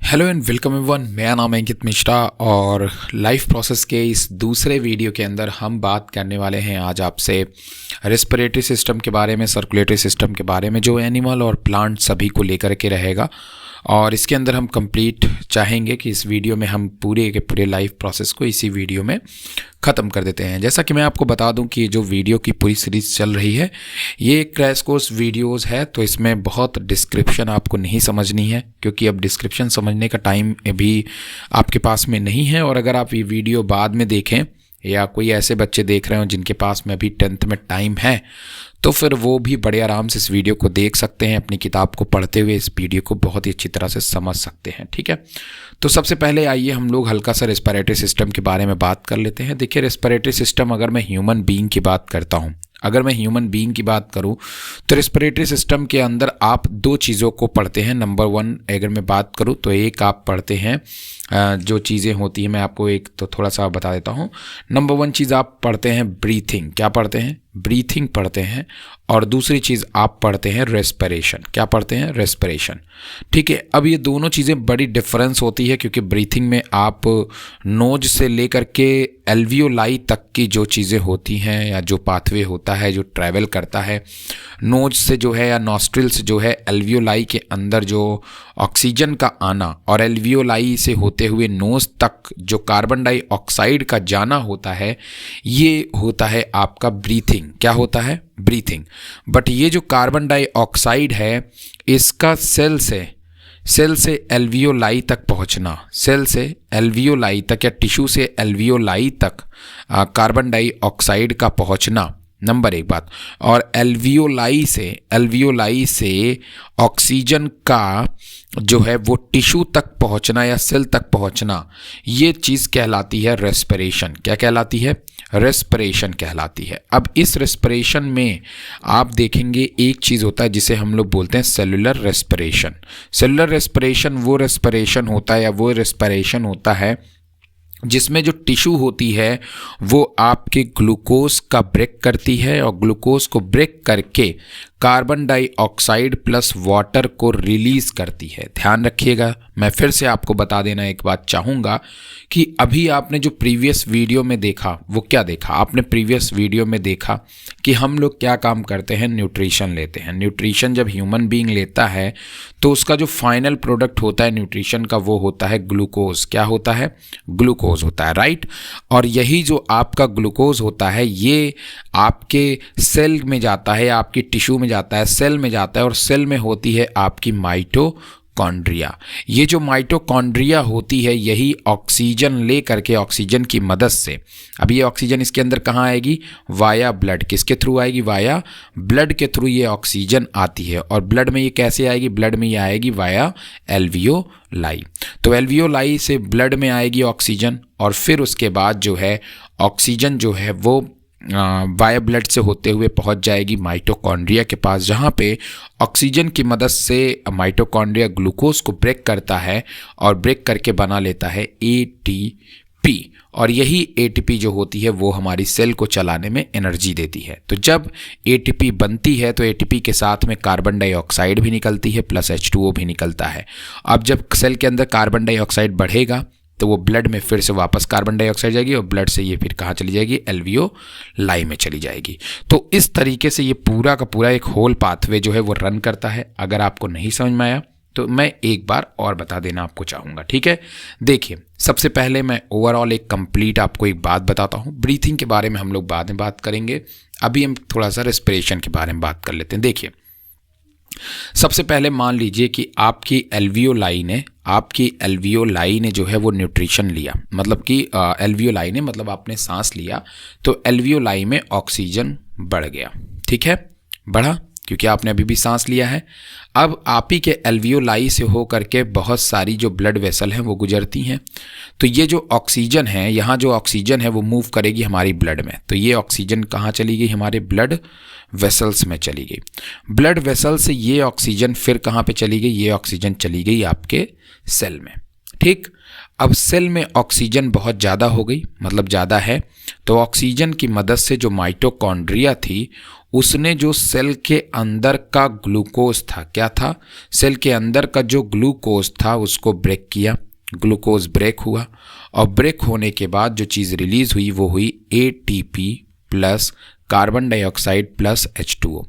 Hello and welcome everyone. मेरा नाम है अंकित मिश्रा और लाइफ प्रोसेस के इस दूसरे वीडियो के अंदर हम बात करने वाले हैं आज आपसे रेस्पिरेटरी सिस्टम के बारे में, सर्कुलेटरी सिस्टम के बारे में, जो एनिमल और प्लांट सभी को लेकर के रहेगा। और इसके अंदर हम कंप्लीट चाहेंगे कि इस वीडियो में हम पूरे के पूरे लाइफ प्रोसेस को इसी वीडियो में ख़त्म कर देते हैं। जैसा कि मैं आपको बता दूं कि जो वीडियो की पूरी सीरीज़ चल रही है ये क्रैश कोर्स वीडियोस है, तो इसमें बहुत डिस्क्रिप्शन आपको नहीं समझनी है, क्योंकि अब डिस्क्रिप्शन समझने का टाइम भी आपके पास में नहीं है। और अगर आप ये वीडियो बाद में देखें या कोई ऐसे बच्चे देख रहे हो जिनके पास में अभी 10th में टाइम है, तो फिर वो भी बड़े आराम से इस वीडियो को देख सकते हैं, अपनी किताब को पढ़ते हुए इस वीडियो को बहुत ही अच्छी तरह से समझ सकते हैं। ठीक है, तो सबसे पहले आइए हम लोग हल्का सा रेस्पिरेटरी सिस्टम के बारे में बात कर लेते हैं। देखिए, रेस्पिरेटरी सिस्टम, अगर मैं ह्यूमन बीइंग की बात करता हूँ, तो रेस्पिरेटरी सिस्टम के अंदर आप दो चीज़ों को पढ़ते हैं। नंबर वन अगर मैं बात करूँ तो एक आप पढ़ते हैं जो चीज़ें होती हैं, मैं आपको एक तो थोड़ा सा बता देता हूँ। नंबर वन चीज़ आप पढ़ते हैं ब्रीथिंग। क्या पढ़ते हैं? ब्रीथिंग पढ़ते हैं। और दूसरी चीज़ आप पढ़ते हैं रेस्पिरेशन। क्या पढ़ते हैं? रेस्पिरेशन। ठीक है, अब ये दोनों चीज़ें बड़ी डिफरेंस होती है, क्योंकि ब्रीथिंग में आप नोज से लेकर के एल्वियोलाई तक की जो चीज़ें होती हैं या जो पाथवे होता है जो ट्रैवल करता है नोज से जो है या नॉस्ट्रिल से जो है एल्वियोलाई के अंदर जो ऑक्सीजन का आना, और एल्वियोलाई से होते हुए नोज तक जो कार्बन डाइऑक्साइड का जाना होता है, ये होता है आपका ब्रीथिंग। क्या होता है? ब्रीथिंग। बट ये जो कार्बन डाइऑक्साइड है, इसका सेल से एल्वियोलाई तक पहुंचना, सेल से एल्वियोलाई तक या टिश्यू से एल्वियोलाई तक कार्बन डाइऑक्साइड का पहुंचना, नंबर एक बात। और एल्वियोलाई से ऑक्सीजन का जो है वो टिश्यू तक पहुंचना या सेल तक पहुंचना, ये चीज़ कहलाती है रेस्पिरेशन। क्या कहलाती है? रेस्पिरेशन कहलाती है। अब इस रेस्पिरेशन में आप देखेंगे एक चीज़ होता है जिसे हम लोग बोलते हैं सेलुलर रेस्पिरेशन। सेलुलर रेस्पिरेशन वो रेस्पिरेशन होता है या वो रेस्पिरेशन होता है जिसमें जो टिश्यू होती है वो आपके ग्लूकोज का ब्रेक करती है, और ग्लूकोज को ब्रेक करके कार्बन डाइऑक्साइड प्लस वाटर को रिलीज़ करती है। ध्यान रखिएगा, मैं फिर से आपको बता देना एक बात चाहूँगा कि अभी आपने जो प्रीवियस वीडियो में देखा वो क्या देखा? आपने प्रीवियस वीडियो में देखा कि हम लोग क्या काम करते हैं, न्यूट्रिशन लेते हैं। न्यूट्रिशन जब ह्यूमन बीइंग लेता है तो उसका जो फाइनल प्रोडक्ट होता है न्यूट्रिशन का वो होता है ग्लूकोज। क्या होता है? ग्लूकोज होता है, राइट। और यही जो आपका ग्लूकोज होता है ये आपके सेल में जाता है, आपकी टिश्यू में जाता है, सेल में जाता है, और सेल में होती है आपकी माइटोकॉन्ड्रिया। ये जो माइटोकॉन्ड्रिया होती है यही ऑक्सीजन ले करके, ऑक्सीजन की मदद से, अब ये ऑक्सीजन इसके अंदर कहाँ आएगी? Via blood. किसके थ्रू आएगी? वाया ब्लड के थ्रू ये ऑक्सीजन आती है। और ब्लड में ये कैसे आएगी? ब्लड में ये आएगी वाया एल्वियोलाई। तो एल्वियोलाई से ब्लड में आएगी ऑक्सीजन, और फिर उसके बाद जो है ऑक्सीजन जो है वो वाया ब्लड से होते हुए पहुंच जाएगी माइटोकॉन्ड्रिया के पास, जहां पे ऑक्सीजन की मदद से माइटोकॉन्ड्रिया ग्लूकोज को ब्रेक करता है और ब्रेक करके बना लेता है एटीपी। और यही एटीपी जो होती है वो हमारी सेल को चलाने में एनर्जी देती है। तो जब एटीपी बनती है तो एटीपी के साथ में कार्बन डाइऑक्साइड भी निकलती है प्लस H2O भी निकलता है। अब जब सेल के अंदर कार्बन डाइऑक्साइड बढ़ेगा तो वो ब्लड में फिर से वापस कार्बन डाइऑक्साइड जाएगी, और ब्लड से ये फिर कहाँ चली जाएगी? एल्वियोलाई में चली जाएगी। तो इस तरीके से ये पूरा का पूरा एक होल पाथवे जो है वो रन करता है। अगर आपको नहीं समझ में आया तो मैं एक बार और बता देना आपको चाहूँगा। ठीक है, देखिए, सबसे पहले मैं ओवरऑल एक कंप्लीट आपको एक बात बताता हूँ। ब्रीथिंग के बारे में हम लोग बाद में बात करेंगे, अभी हम थोड़ा सा रेस्पिरेशन के बारे में बात कर लेते हैं। देखिए, सबसे पहले मान लीजिए कि आपकी एल्वियोलाई ने जो है वो न्यूट्रिशन लिया, मतलब कि एल्वियोलाई ने मतलब आपने सांस लिया, तो एल्वियोलाई में ऑक्सीजन बढ़ गया। ठीक है, बढ़ा क्योंकि आपने अभी भी सांस लिया है। अब आप ही के एल्वियोलाई से हो करके बहुत सारी जो ब्लड वेसल हैं वो गुजरती हैं, तो ये जो ऑक्सीजन है, यहाँ जो ऑक्सीजन है वो मूव करेगी हमारी ब्लड में। तो ये ऑक्सीजन कहाँ चली गई? हमारे ब्लड वेसल्स में चली गई। ब्लड वेसल से ये ऑक्सीजन फिर कहाँ पे चली गई? ये ऑक्सीजन चली गई आपके सेल में। ठीक, अब सेल में ऑक्सीजन बहुत ज़्यादा हो गई, मतलब ज़्यादा है, तो ऑक्सीजन की मदद से जो माइटोकॉन्ड्रिया थी उसने जो सेल के अंदर का ग्लूकोज था, क्या था, सेल के अंदर का जो ग्लूकोज था उसको ब्रेक किया, ग्लूकोज ब्रेक हुआ, और ब्रेक होने के बाद जो चीज़ रिलीज हुई वो हुई ATP plus carbon dioxide plus H2O।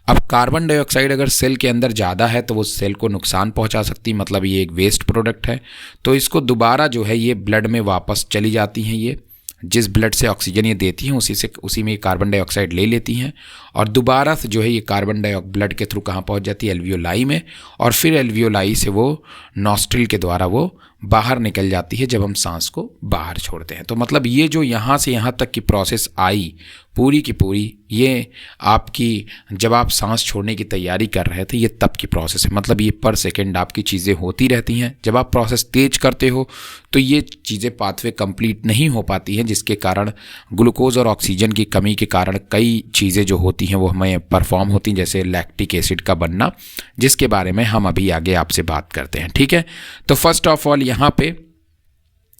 अब कार्बन डाइऑक्साइड अगर सेल के अंदर ज़्यादा है तो वो सेल को नुकसान पहुंचा सकती, मतलब ये एक वेस्ट प्रोडक्ट है, तो इसको दोबारा जो है ये ब्लड में वापस चली जाती हैं, ये जिस ब्लड से ऑक्सीजन ये देती हैं उसी में कार्बन डाइऑक्साइड ले लेती हैं, और दोबारा से जो है ये कार्बन डाइऑक्साइड ब्लड के थ्रू कहाँ पहुंच जाती है, एल्वियोलाई में, और फिर एल्वियोलाई से वो नॉस्ट्रिल के द्वारा वो बाहर निकल जाती है जब हम सांस को बाहर छोड़ते हैं। तो मतलब ये जो यहाँ से यहाँ तक की प्रोसेस आई पूरी की पूरी, ये आपकी जब आप सांस छोड़ने की तैयारी कर रहे थे ये तब की प्रोसेस है। मतलब ये पर सेकंड आपकी चीज़ें होती रहती हैं। जब आप प्रोसेस तेज करते हो तो ये चीज़ें पाथवे कंप्लीट नहीं हो पाती हैं, जिसके कारण ग्लूकोज और ऑक्सीजन की कमी के कारण कई चीज़ें जो होती हैं वो हमें परफॉर्म होती हैं, जैसे लैक्टिक एसिड का बनना, जिसके बारे में हम अभी आगे आपसे बात करते हैं। ठीक है, तो फर्स्ट ऑफ ऑल यहाँ पे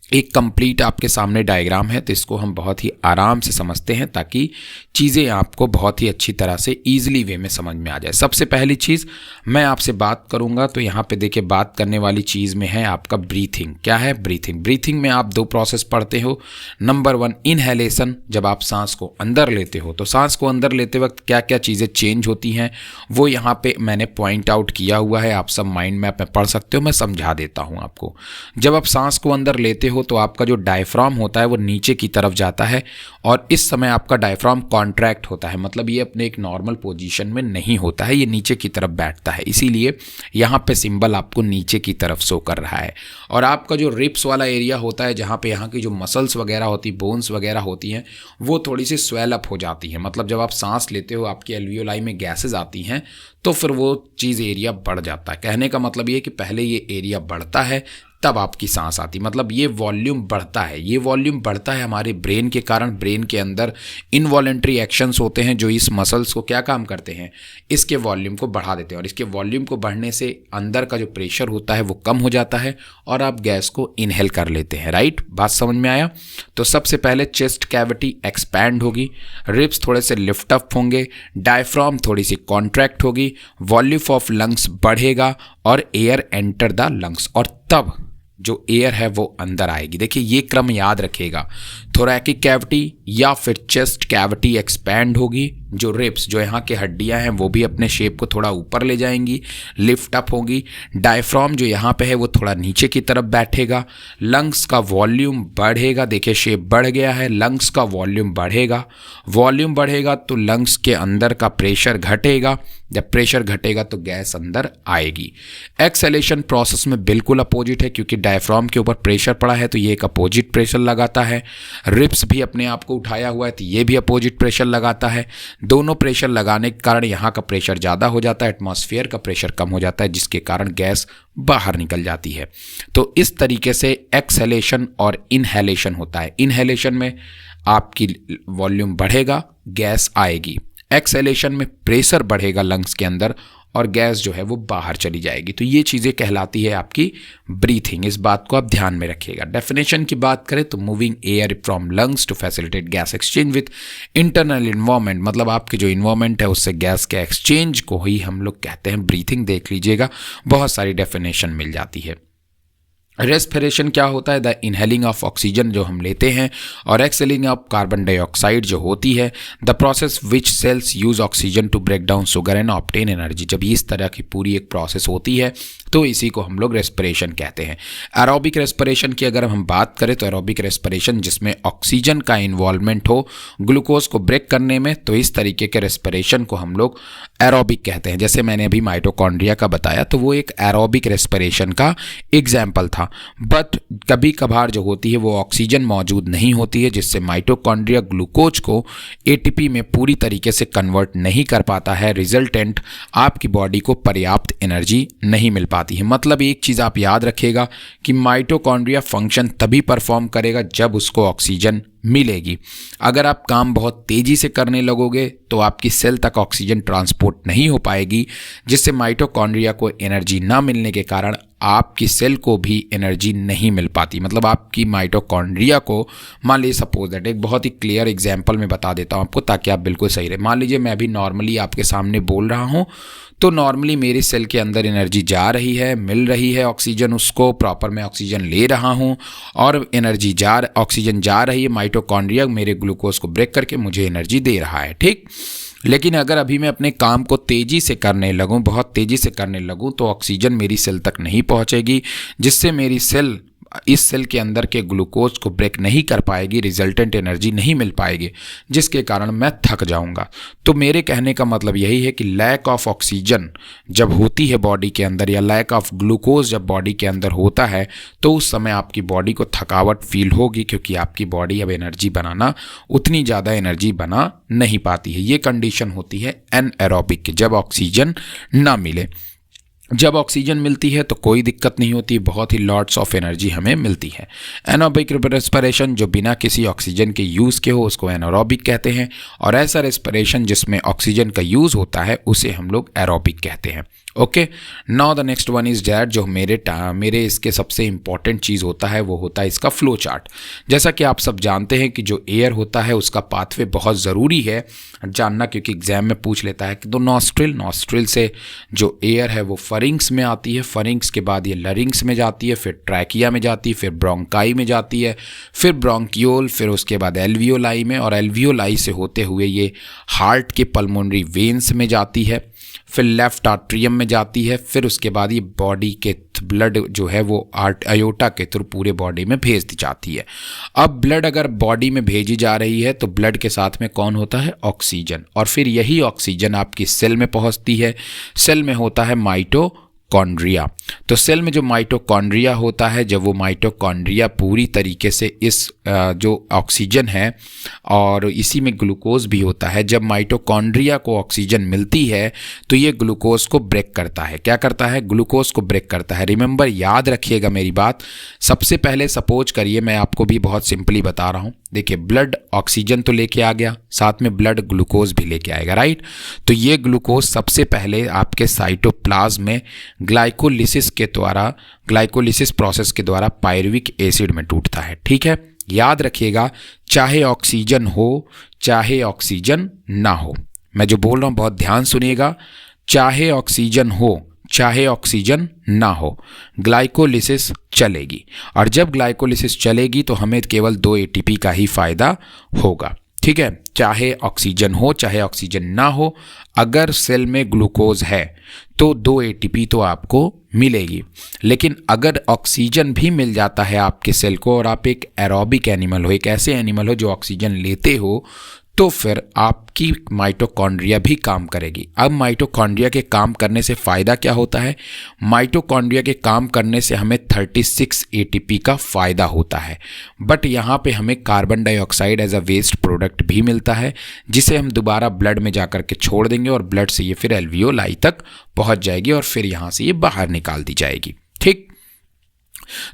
एक कंप्लीट आपके सामने डायग्राम है, तो इसको हम बहुत ही आराम से समझते हैं ताकि चीज़ें आपको बहुत ही अच्छी तरह से ईजिली वे में समझ में आ जाए। सबसे पहली चीज़ मैं आपसे बात करूंगा तो यहाँ पे देखिए बात करने वाली चीज़ में है आपका ब्रीथिंग। क्या है? ब्रीथिंग। ब्रीथिंग में आप दो प्रोसेस पढ़ते हो। नंबर 1 इनहेलेशन, जब आप सांस को अंदर लेते हो तो सांस को अंदर लेते वक्त क्या क्या चीज़ें चेंज होती हैं वो यहाँ पे मैंने पॉइंट आउट किया हुआ है, आप सब माइंड मैप में पढ़ सकते हो, मैं समझा देता हूँ आपको। जब आप सांस को अंदर लेते हो तो आपका जो डायफ्राम होता है वो नीचे की तरफ जाता है, और इस समय आपका डायफ्राम कॉन्ट्रैक्ट होता है, मतलब ये अपने एक नॉर्मल पोजीशन में नहीं होता है, ये नीचे की तरफ बैठता है, इसीलिए यहाँ पे सिंबल आपको नीचे की तरफ शो कर रहा है। और आपका जो रिप्स वाला एरिया होता है, जहाँ पे यहाँ की जो मसल्स वगैरह होती, बोन्स वगैरह होती हैं, वो थोड़ी सी स्वेल अप हो जाती हैं। मतलब जब आप सांस लेते हो आपकी एल्वियोलाई में गैसेज आती हैं तो फिर वो चीज़ एरिया बढ़ जाता है। कहने का मतलब ये कि पहले ये एरिया बढ़ता है तब आपकी सांस आती, मतलब ये वॉल्यूम बढ़ता है। ये वॉल्यूम बढ़ता है हमारे ब्रेन के कारण। ब्रेन के अंदर इनवॉलेंट्री एक्शंस होते हैं जो इस मसल्स को क्या काम करते हैं, इसके वॉल्यूम को बढ़ा देते हैं, और इसके वॉल्यूम को बढ़ने से अंदर का जो प्रेशर होता है वो कम हो जाता है और आप गैस को इनहेल कर लेते हैं। राइट, बात समझ में आया? तो सबसे पहले चेस्ट कैविटी एक्सपैंड होगी, रिब्स थोड़े से लिफ्ट अप होंगे, डायफ्राम थोड़ी सी कॉन्ट्रैक्ट होगी, वॉल्यूम ऑफ लंग्स बढ़ेगा और एयर एंटर द लंग्स, और तब जो एयर है वो अंदर आएगी। देखिए ये क्रम याद रखिएगा, थोरैकिक कैविटी या फिर चेस्ट कैविटी एक्सपैंड होगी, जो रिब्स जो यहाँ के हड्डियाँ हैं वो भी अपने शेप को थोड़ा ऊपर ले जाएंगी, लिफ्ट अप होगी, डायफ्राम जो यहाँ पे है वो थोड़ा नीचे की तरफ बैठेगा, लंग्स का वॉल्यूम बढ़ेगा। देखिए शेप बढ़ गया है, लंग्स का वॉल्यूम बढ़ेगा, वॉल्यूम बढ़ेगा तो लंग्स के अंदर का प्रेशर घटेगा, जब प्रेशर घटेगा तो गैस अंदर आएगी। एक्सहेलेशन प्रोसेस में बिल्कुल अपोजिट है, क्योंकि डायफ्राम के ऊपर प्रेशर पड़ा है तो ये एक अपोजिट प्रेशर लगाता है, रिब्स भी अपने आप को उठाया हुआ है तो ये भी अपोजिट प्रेशर लगाता है। दोनों प्रेशर लगाने के कारण यहाँ का प्रेशर ज़्यादा हो जाता है, एटमॉस्फेयर का प्रेशर कम हो जाता है, जिसके कारण गैस बाहर निकल जाती है। तो इस तरीके से एक्सहेलेशन और इनहेलेशन होता है। इनहेलेशन में आपकी वॉल्यूम बढ़ेगा, गैस आएगी। एक्सहेलेशन में प्रेशर बढ़ेगा लंग्स के अंदर और गैस जो है वो बाहर चली जाएगी। तो ये चीज़ें कहलाती है आपकी ब्रीथिंग। इस बात को आप ध्यान में रखिएगा। डेफिनेशन की बात करें तो moving air from lungs to facilitate gas exchange with internal environment, मतलब आपके जो इन्वायरमेंट है उससे गैस के एक्सचेंज को ही हम लोग कहते हैं ब्रीथिंग। देख लीजिएगा, बहुत सारी डेफिनेशन मिल जाती है। रेस्पिरेशन क्या होता है? द इनहेलिंग ऑफ ऑक्सीजन जो हम लेते हैं और एक्सहेलिंग ऑफ कार्बन डाइऑक्साइड जो होती है। The process which cells use oxygen to break down sugar and obtain energy. जब इस तरह की पूरी एक प्रोसेस होती है तो इसी को हम लोग रेस्पिरेशन कहते हैं। एरोबिक रेस्पिरेशन की अगर हम बात करें तो एरोबिक रेस्पिरेशन जिसमें ऑक्सीजन का इन्वॉल्वमेंट हो ग्लूकोज को ब्रेक करने में, तो इस तरीके के रेस्पिरेशन को हम लोग एरोबिक कहते हैं। जैसे मैंने अभी माइटोकॉन्ड्रिया का बताया तो वो एक एरोबिक रेस्पिरेशन का एग्जाम्पल था। बट कभी कभार जो होती है वो ऑक्सीजन मौजूद नहीं होती है, जिससे माइटोकॉन्ड्रिया ग्लूकोज को एटीपी में पूरी तरीके से कन्वर्ट नहीं कर पाता है। रिजल्टेंट आपकी बॉडी को पर्याप्त एनर्जी नहीं मिल पाती है। मतलब एक चीज़ आप याद रखिएगा कि माइटोकॉन्ड्रिया फंक्शन तभी परफॉर्म करेगा जब उसको ऑक्सीजन मिलेगी। अगर आप काम बहुत तेज़ी से करने लगोगे तो आपकी सेल तक ऑक्सीजन ट्रांसपोर्ट नहीं हो पाएगी, जिससे माइटोकॉन्ड्रिया को एनर्जी ना मिलने के कारण आपकी सेल को भी एनर्जी नहीं मिल पाती। मतलब आपकी माइटोकॉन्ड्रिया को, मान लीजिए सपोज दैट, एक बहुत ही क्लियर एग्जांपल मैं बता देता हूँ आपको ताकि आप बिल्कुल सही रहे। मान लीजिए मैं अभी नॉर्मली आपके सामने बोल रहा हूँ, तो नॉर्मली मेरी सेल के अंदर एनर्जी जा रही है, मिल रही है ऑक्सीजन, उसको प्रॉपर मैं ऑक्सीजन ले रहा हूँ और ऑक्सीजन जा रही है, माइटोकॉन्ड्रिया मेरे ग्लूकोज को ब्रेक करके मुझे एनर्जी दे रहा है, ठीक। लेकिन अगर अभी मैं अपने काम को तेज़ी से करने लगूं, बहुत तेज़ी से करने लगूं, तो ऑक्सीजन मेरी सेल तक नहीं पहुंचेगी, जिससे मेरी सेल इस सेल के अंदर के ग्लूकोज को ब्रेक नहीं कर पाएगी, रिजल्टेंट एनर्जी नहीं मिल पाएगी, जिसके कारण मैं थक जाऊंगा। तो मेरे कहने का मतलब यही है कि लैक ऑफ ऑक्सीजन जब होती है बॉडी के अंदर, या लैक ऑफ ग्लूकोज जब बॉडी के अंदर होता है, तो उस समय आपकी बॉडी को थकावट फील होगी, क्योंकि आपकी बॉडी अब एनर्जी बनाना, उतनी ज़्यादा एनर्जी बना नहीं पाती है। ये कंडीशन होती है एनएरोबिक, जब ऑक्सीजन ना मिले। जब ऑक्सीजन मिलती है तो कोई दिक्कत नहीं होती, बहुत ही लॉट्स ऑफ एनर्जी हमें मिलती है। एनारोबिक रेस्पिरेशन जो बिना किसी ऑक्सीजन के यूज़ के हो, उसको एनारोबिक कहते हैं, और ऐसा रेस्पिरेशन जिसमें ऑक्सीजन का यूज़ होता है उसे हम लोग एरोबिक कहते हैं। Okay, now the next one is that, जो मेरे इसके सबसे इंपॉर्टेंट चीज़ होता है वो होता है इसका फ्लो चार्ट। जैसा कि आप सब जानते हैं कि जो एयर होता है उसका पाथवे बहुत ज़रूरी है जानना, क्योंकि एग्जाम में पूछ लेता है कि तो नॉस्ट्रिल से जो एयर है वो फरिंग्स में आती है, फरिंग्स के बाद ये लरिंग्स में जाती है, फिर ट्रैकिया में जाती है, फिर ब्रोंकाई में जाती है, फिर ब्रोंकियोल, फिर उसके बाद एल्वियोलाई में, और एल्वियोलाई से होते हुए ये हार्ट के पल्मोनरी वेन्स में जाती है, फिर लेफ्ट आर्ट्रियम में जाती है, फिर उसके बाद ये बॉडी के ब्लड जो है वो आयोटा के थ्रू पूरे बॉडी में भेज दी जाती है। अब ब्लड अगर बॉडी में भेजी जा रही है तो ब्लड के साथ में कौन होता है? ऑक्सीजन, और फिर यही ऑक्सीजन आपकी सेल में पहुंचती है। सेल में होता है माइटोकॉन्ड्रिया। तो सेल में जो माइटोकॉन्ड्रिया होता है, जब वो माइटोकॉन्ड्रिया पूरी तरीके से इस जो ऑक्सीजन है और इसी में ग्लूकोज भी होता है, जब माइटोकॉन्ड्रिया को ऑक्सीजन मिलती है तो ये ग्लूकोज को ब्रेक करता है। क्या करता है? ग्लूकोज को ब्रेक करता है। रिमेंबर, याद रखिएगा मेरी बात। सबसे पहले सपोज करिए, मैं आपको भी बहुत सिंपली बता रहा हूँ, देखिए ब्लड ऑक्सीजन तो लेके आ गया, साथ में ब्लड ग्लूकोज भी लेके आएगा, राइट। तो ये ग्लूकोज सबसे पहले आपके साइटोप्लाज्म में ग्लाइकोलिसिस प्रोसेस के द्वारा पायरुविक एसिड में टूटता है, ठीक है। याद रखिएगा, चाहे ऑक्सीजन हो चाहे ऑक्सीजन ना हो, मैं जो बोल रहा हूँ बहुत ध्यान सुनिएगा, चाहे ऑक्सीजन हो चाहे ऑक्सीजन ना हो, ग्लाइकोलिसिस चलेगी। और जब ग्लाइकोलिसिस चलेगी तो हमें केवल 2 एटीपी का ही फायदा होगा, ठीक है। चाहे ऑक्सीजन हो चाहे ऑक्सीजन ना हो, अगर सेल में ग्लूकोज है तो 2 एटीपी तो आपको मिलेगी। लेकिन अगर ऑक्सीजन भी मिल जाता है आपके सेल को, और आप एक एरोबिक एनिमल हो, एक ऐसे एनिमल हो जो ऑक्सीजन लेते हो, तो फिर आपकी माइटोकॉन्ड्रिया भी काम करेगी। अब माइटोकॉन्ड्रिया के काम करने से फ़ायदा क्या होता है? माइटोकॉन्ड्रिया के काम करने से हमें 36 एटीपी का फ़ायदा होता है, बट यहाँ पे हमें carbon dioxide as a waste product भी मिलता है, जिसे हम दोबारा ब्लड में जा कर के छोड़ देंगे और ब्लड से ये फिर एल्वियोलाई तक पहुँच जाएगी और फिर यहाँ से ये बाहर निकाल दी जाएगी, ठीक।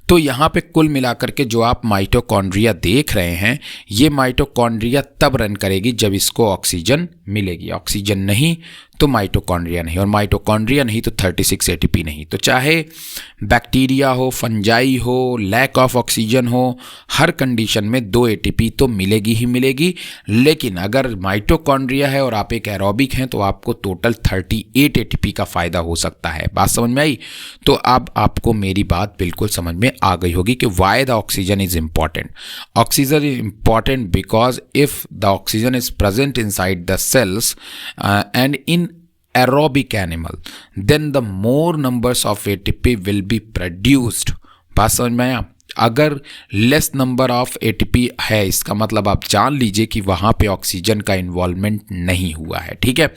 तो यहाँ पे कुल मिलाकर के जो आप माइटोकॉन्ड्रिया देख रहे हैं, ये माइटोकॉन्ड्रिया तब रन करेगी जब इसको ऑक्सीजन मिलेगी। ऑक्सीजन नहीं तो माइटोकॉन्ड्रिया नहीं, और माइटोकॉन्ड्रिया नहीं तो 36 एटीपी नहीं। तो चाहे बैक्टीरिया हो, फंजाई हो, लैक ऑफ ऑक्सीजन हो, हर कंडीशन में 2 एटीपी तो मिलेगी ही मिलेगी। लेकिन अगर माइटोकॉन्ड्रिया है और आप एक एरोबिक हैं तो आपको टोटल 38 एटीपी का फ़ायदा हो सकता है। बात समझ में आई? तो अब आपको मेरी बात बिल्कुल समझ में आ गई होगी कि why the oxygen is important. Oxygen is important because if the oxygen is present inside the cells and in aerobic animal, then the more numbers of ATP will be produced। बात समझ में आया? अगर लेस नंबर ऑफ एटीपी है, इसका मतलब आप जान लीजिए कि वहाँ पे ऑक्सीजन का इन्वॉल्वमेंट नहीं हुआ है, ठीक है।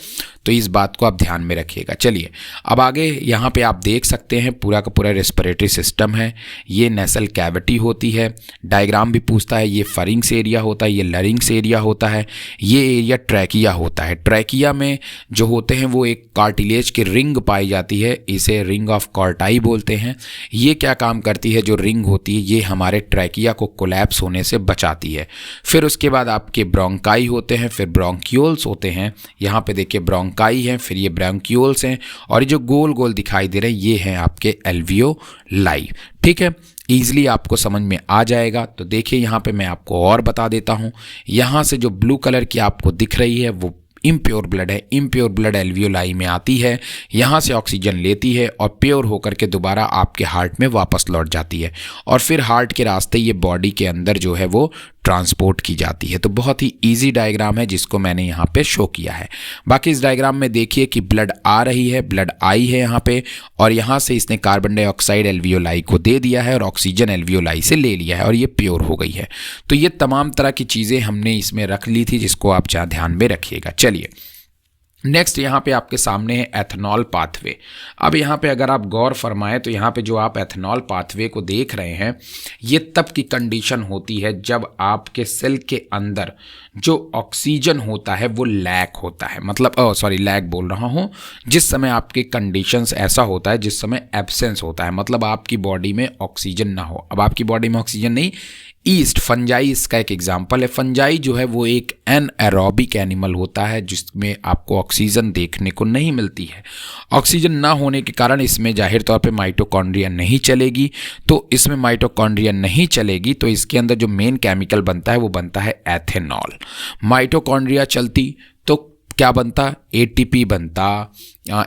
तो इस बात को आप ध्यान में रखिएगा। चलिए अब आगे यहाँ पे आप देख सकते हैं पूरा का पूरा रेस्पिरेटरी सिस्टम है। ये नेसल कैविटी होती है, डायग्राम भी पूछता है। ये फरिंग्स एरिया होता है, ये लरिंग्स एरिया होता है, ये एरिया ट्रैकिया होता है। ट्रैकिया में जो होते हैं वो एक कार्टिलेज की रिंग पाई जाती है, इसे रिंग ऑफ कॉर्टाई बोलते हैं। ये क्या काम करती है, जो रिंग होती है ये हमारे ट्रैकिया को कोलैप्स होने से बचाती है। फिर उसके बाद आपके ब्रोंकाई होते हैं, फिर ब्रोंक्यूल्स होते हैं। यहाँ पे देखिए ब्रोंकाई हैं, फिर ये ब्रोंक्यूल्स हैं, और ये जो गोल गोल दिखाई दे रहे हैं ये हैं आपके एल्वियोलाई। ठीक है, ईजिली आपको समझ में आ जाएगा। तो देखिए यहाँ पे मैं आपको और बता देता हूँ। यहाँ से जो ब्लू कलर की आपको दिख रही है वो इम्प्योर ब्लड है। इम्प्योर ब्लड एल्वियोलाई में आती है, यहाँ से ऑक्सीजन लेती है और प्योर होकर के दोबारा आपके हार्ट में वापस लौट जाती है, और फिर हार्ट के रास्ते ये बॉडी के अंदर जो है वो ट्रांसपोर्ट की जाती है। तो बहुत ही इजी डायग्राम है जिसको मैंने यहाँ पे शो किया है। बाकी इस डायग्राम में देखिए कि ब्लड आ रही है, ब्लड आई है यहाँ पे, और यहाँ से इसने कार्बन डाइऑक्साइड एल्वियोलाई को दे दिया है और ऑक्सीजन एल्वियोलाई से ले लिया है और ये प्योर हो गई है। तो ये तमाम तरह की चीज़ें हमने इसमें रख ली थी जिसको आप ध्यान में रखिएगा। चलिए नेक्स्ट यहाँ पे आपके सामने है एथनॉल पाथवे। अब यहाँ पे अगर आप गौर फरमाएं तो यहाँ पे जो आप एथनॉल पाथवे को देख रहे हैं ये तब की कंडीशन होती है जब आपके सेल के अंदर जो ऑक्सीजन होता है वो लैक होता है, मतलब लैक बोल रहा हूँ, जिस समय आपके कंडीशंस ऐसा होता है जिस समय एब्सेंस होता है, मतलब आपकी बॉडी में ऑक्सीजन ना हो। अब आपकी बॉडी में ऑक्सीजन नहीं, ईस्ट फंजाई इसका एक एग्जाम्पल है। फंजाई जो है वो एक एनएरोबिक एनिमल होता है जिसमें आपको ऑक्सीजन देखने को नहीं मिलती है। ऑक्सीजन ना होने के कारण इसमें जाहिर तौर पे माइटोकॉन्ड्रिया नहीं चलेगी। तो इसमें माइटोकॉन्ड्रिया नहीं चलेगी तो इसके अंदर जो मेन केमिकल बनता है वो बनता है एथेनॉल। माइटोकॉन्ड्रिया चलती तो क्या बनता, एटीपी बनता,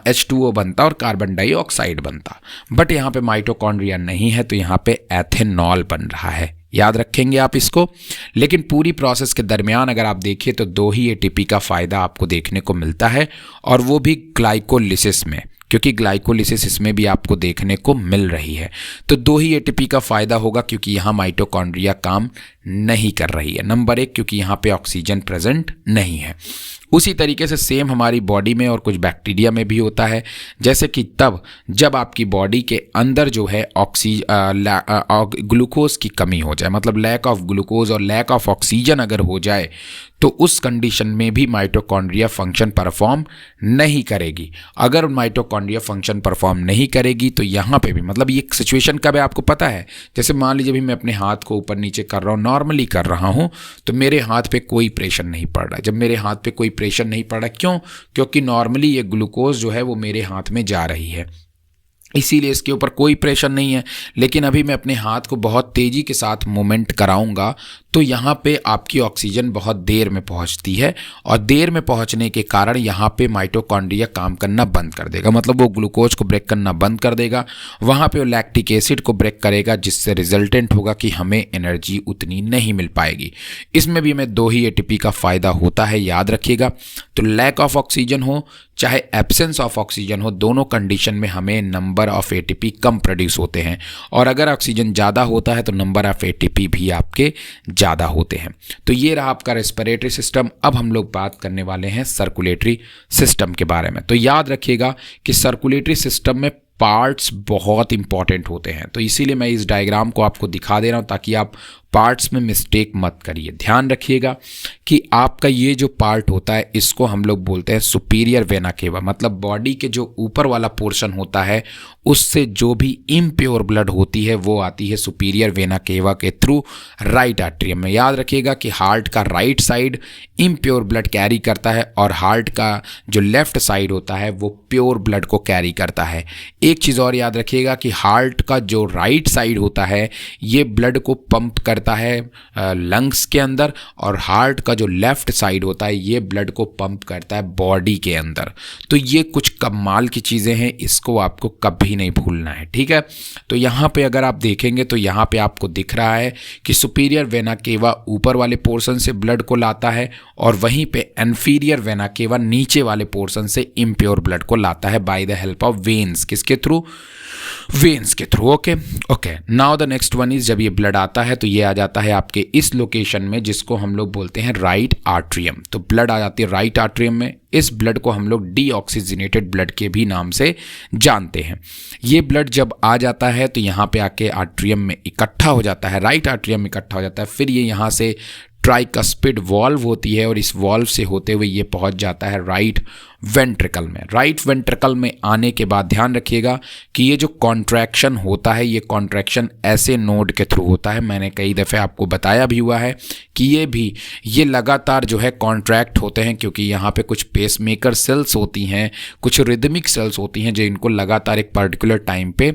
H2O बनता और कार्बन डाइऑक्साइड बनता। बट यहाँ पे माइटोकॉन्ड्रिया नहीं है तो यहाँ पे एथेनॉल बन रहा है, याद रखेंगे आप इसको। लेकिन पूरी प्रोसेस के दरमियान अगर आप देखिए तो 2 ही एटीपी का फ़ायदा आपको देखने को मिलता है, और वो भी ग्लाइकोलिसिस में, क्योंकि ग्लाइकोलिसिस इसमें भी आपको देखने को मिल रही है। तो 2 ही एटीपी का फ़ायदा होगा क्योंकि यहाँ माइटोकॉन्ड्रिया काम नहीं कर रही है। नंबर 1 क्योंकि यहाँ पे ऑक्सीजन प्रेजेंट नहीं है। उसी तरीके से सेम हमारी बॉडी में और कुछ बैक्टीरिया में भी होता है, जैसे कि तब जब आपकी बॉडी के अंदर जो है ग्लूकोज की कमी हो जाए, मतलब लैक ऑफ ग्लूकोज और लैक ऑफ ऑक्सीजन अगर हो जाए तो उस कंडीशन में भी माइटोकॉन्ड्रिया फंक्शन परफॉर्म नहीं करेगी। अगर माइटोकॉन्ड्रिया फंक्शन परफॉर्म नहीं करेगी तो यहाँ पे भी, मतलब ये सिचुएशन कब है आपको पता है, जैसे मान लीजिए भी मैं अपने हाथ को ऊपर नीचे कर रहा हूँ, नॉर्मली कर रहा हूँ, तो मेरे हाथ पे कोई प्रेशर नहीं पड़ रहा है। जब मेरे हाथ पे कोई प्रेशर नहीं पड़ रहा, क्यों? क्योंकि नॉर्मली ये ग्लूकोज जो है वो मेरे हाथ में जा रही है, इसीलिए इसके ऊपर कोई प्रेशर नहीं है। लेकिन अभी मैं अपने हाथ को बहुत तेज़ी के साथ मूवमेंट कराऊंगा तो यहाँ पे आपकी ऑक्सीजन बहुत देर में पहुँचती है, और देर में पहुँचने के कारण यहाँ पे माइटोकॉन्ड्रिया काम करना बंद कर देगा, मतलब वो ग्लूकोज को ब्रेक करना बंद कर देगा। वहाँ पे वो लैक्टिक एसिड को ब्रेक करेगा, जिससे रिजल्टेंट होगा कि हमें एनर्जी उतनी नहीं मिल पाएगी। इसमें भी हमें 2 ही एटीपी का फ़ायदा होता है, याद रखिएगा। तो लैक ऑफ ऑक्सीजन हो चाहे एब्सेंस ऑफ ऑक्सीजन हो, दोनों कंडीशन में हमें number of ATP come produce होते हैं, और अगर ऑक्सीजन ज़्यादा होता है तो नंबर ऑफ एटीपी भी आपके ज़्यादा होते हैं। तो ये रहा आपका रेस्पिरेटरी सिस्टम। अब हम लोग बात करने वाले हैं सर्कुलेटरी सिस्टम के बारे में। तो याद रखिएगा कि सर्कुलेटरी सिस्टम में पार्ट्स बहुत इंपॉर्टेंट होते हैं, तो इसीलिए मैं इस डायग्राम को आपको दिखा दे रहा हूँ ताकि आप पार्ट्स में मिस्टेक मत करिए। ध्यान रखिएगा कि आपका ये जो पार्ट होता है इसको हम लोग बोलते हैं सुपीरियर वेना केवा, मतलब बॉडी के जो ऊपर वाला पोर्शन होता है उससे जो भी इम्प्योर ब्लड होती है वो आती है सुपीरियर वेना केवा के थ्रू राइट आर्टरियम में। याद रखिएगा कि हार्ट का right side impure blood carry करता है और हार्ट का जो लेफ्ट साइड होता है वो प्योर ब्लड को कैरी करता है। एक चीज़ और याद रखिएगा कि हार्ट का जो राइट साइड होता है ये ब्लड को पंप करता है लंग्स के अंदर, और हार्ट का जो लेफ्ट साइड होता है ये ब्लड को पंप करता है बॉडी के अंदर। तो ये कुछ कमाल की चीज़ें हैं, इसको आपको कभी नहीं भूलना है, ठीक है। तो यहाँ पे अगर आप देखेंगे तो यहाँ पे आपको दिख रहा है कि सुपीरियर वेना केवा ऊपर वाले पोर्शन से ब्लड को लाता है, और वहीं पे इन्फीरियर वेना केवा नीचे वाले पोर्शन से इम्प्योर ब्लड को लाता है bye the help of veins. किसके थ्रू? वेन्स के through. Okay. Now the next one is, जब ये ब्लड आता है तो ये आ जाता है आपके इस लोकेशन में, जिसको हम लोग बोलते हैं राइट आर्ट्रियम। तो ब्लड आ जाती है राइट आर्ट्रियम में। इस ब्लड को हम लोग डीऑक्सीजनेटेड ब्लड के भी नाम से जानते हैं। ये ब्लड जब आ जाता है तो यहाँ पे आके आर्ट्रियम में इकट्ठा हो जाता है, राइट आर्ट्रियम में इकट्ठा हो जाता है। फिर ये यहाँ से ट्राइकस्पिड वॉल्व होती है और इस वॉल्व से होते हुए ये पहुंच जाता है राइट वेंट्रिकल में। राइट वेंट्रिकल में आने के बाद ध्यान रखिएगा कि ये जो कॉन्ट्रैक्शन होता है, ये कॉन्ट्रैक्शन ऐसे नोड के थ्रू होता है। मैंने कई दफ़े आपको बताया भी हुआ है कि ये लगातार जो है कॉन्ट्रैक्ट होते हैं, क्योंकि यहाँ पे कुछ पेसमेकर सेल्स होती हैं, कुछ रिदमिक सेल्स होती हैं जो इनको लगातार एक पर्टिकुलर टाइम पे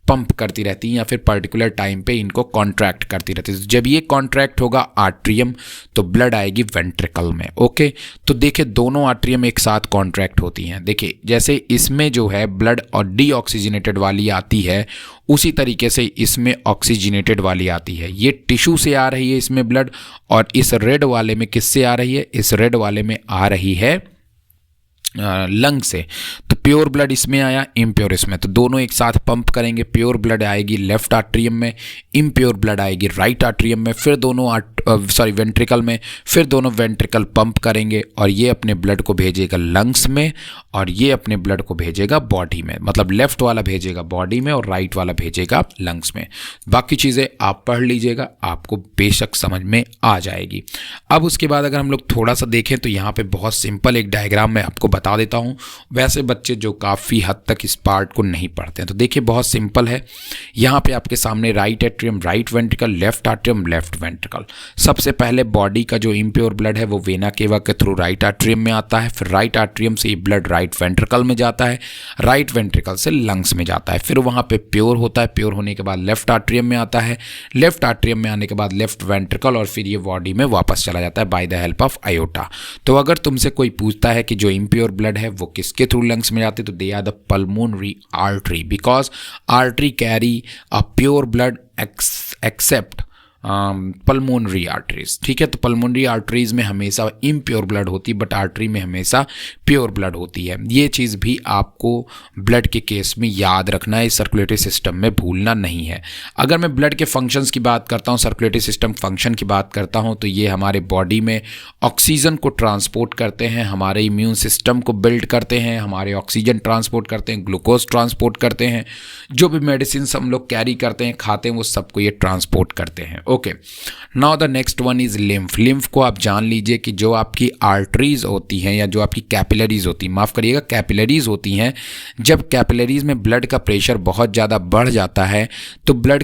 पंप करती रहती हैं या फिर पर्टिकुलर टाइम पे इनको कॉन्ट्रैक्ट करती रहती है। जब ये कॉन्ट्रैक्ट होगा आर्ट्रियम तो ब्लड आएगी वेंट्रिकल में। ओके, तो देखिए दोनों आर्ट्रियम एक साथ कॉन्ट्रैक्ट होती हैं। देखिए जैसे इसमें जो है ब्लड और डीऑक्सीजनेटेड वाली आती है, उसी तरीके से इसमें ऑक्सीजनेटेड वाली आती है। ये टिश्यू से आ रही है इसमें ब्लड, और इस रेड वाले में किससे आ रही है? इस रेड वाले में आ रही है लंग से। तो प्योर ब्लड इसमें आया, इम्प्योर इसमें, तो दोनों एक साथ पंप करेंगे। प्योर ब्लड आएगी लेफ्ट आर्ट्रियम में, इम्प्योर ब्लड आएगी राइट आर्ट्रियम में, फिर दोनों वेंट्रिकल में, फिर दोनों वेंट्रिकल पंप करेंगे और ये अपने ब्लड को भेजेगा लंग्स में और ये अपने ब्लड को भेजेगा बॉडी में। मतलब लेफ्ट वाला भेजेगा बॉडी में और राइट वाला भेजेगा लंग्स में। बाकी चीज़ें आप पढ़ लीजिएगा, आपको बेशक समझ में आ जाएगी। अब उसके बाद अगर हम लोग थोड़ा सा देखें तो यहाँ पे बहुत सिंपल एक डायग्राम मैं आपको बता देता हूँ। वैसे बच्चे जो काफ़ी हद तक इस पार्ट को नहीं पढ़ते हैं, तो देखिए बहुत सिंपल है। यहाँ पे आपके सामने right atrium right ventricle, left atrium left ventricle. सबसे पहले बॉडी का जो इम्प्योर ब्लड है वो वेना केवा के थ्रू राइट आर्ट्रियम में आता है, फिर राइट आर्ट्रियम से ये ब्लड राइट वेंट्रिकल में जाता है, राइट वेंट्रिकल से लंग्स में जाता है, फिर वहाँ पे प्योर होता है, प्योर होने के बाद लेफ्ट आर्ट्रियम में आता है, लेफ्ट आर्ट्रियम में आने के बाद लेफ्ट वेंट्रिकल और फिर ये बॉडी में वापस चला जाता है bye the help of iota. तो अगर तुमसे कोई पूछता है कि जो इम्प्योर ब्लड है वो किसके थ्रू लंग्स में जाते, तो they are the pulmonary artery, because artery carry a pure blood except pulmonary arteries. ठीक है, तो पल्मोनरी आर्टरीज में हमेशा इम्प्योर ब्लड होती है, बट आर्टरी में हमेशा प्योर ब्लड होती है। ये चीज़ भी आपको ब्लड के केस में याद रखना है, सर्कुलेटरी सिस्टम में भूलना नहीं है। अगर मैं ब्लड के फंक्शंस की बात करता हूँ, सर्कुलेटरी सिस्टम फंक्शन की बात करता हूँ, तो ये हमारे बॉडी में ऑक्सीजन को ट्रांसपोर्ट करते हैं, हमारे इम्यून सिस्टम को बिल्ड करते हैं, हमारे ऑक्सीजन ट्रांसपोर्ट करते हैं, ग्लूकोज ट्रांसपोर्ट करते हैं, जो भी मेडिसिन हम लोग कैरी करते हैं, खाते हैं, वो सबको ये ट्रांसपोर्ट करते हैं। Okay, now the next one is lymph. Lymph को आप जान लीजिए कि जो आपकी आर्टरीज होती हैं या जो आपकी कैपिलरीज होती हैं, माफ़ करिएगा कैपिलरीज होती हैं, जब कैपिलरीज में ब्लड का प्रेशर बहुत ज़्यादा बढ़ जाता है तो ब्लड